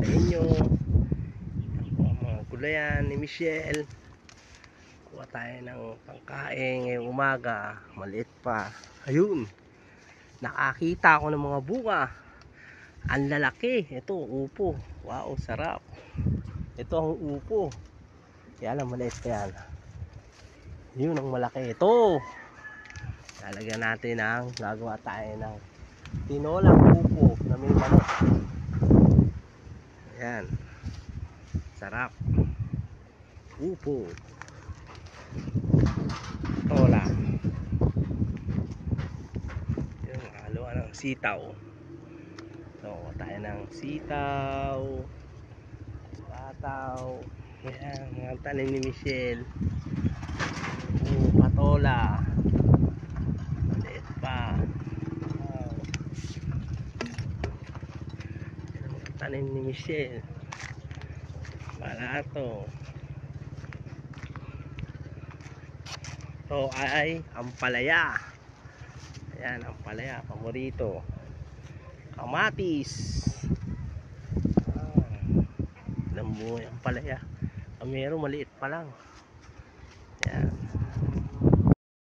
sa inyo. Yan po ang mga gulayan ni Michelle. Kuha tayo ng pangkain ngayong umaga. Maliit pa. Ayun, nakakita ako ng mga bunga. Ang lalaki. Ito, upo. Wow, sarap. Ito ang upo. Kaya lang maliit pa yan. Yun ang malaki. Ito, lalagyan natin ng, gagawa tayo ng tinolang upo na may manok. Ayan, sarap. Upo, tola. Yung haluan ng sitaw. So tayo ng sitaw, pataw. Ayan, mga tanim ni Michelle. Patola. Maliit pa. Wow. Tanim ni Michelle. Balato. Ito ay ampalaya. Ayan, ampalaya, paborito. Kamatis. Lambuhay ampalaya. Meron maliit pa lang. Ayan.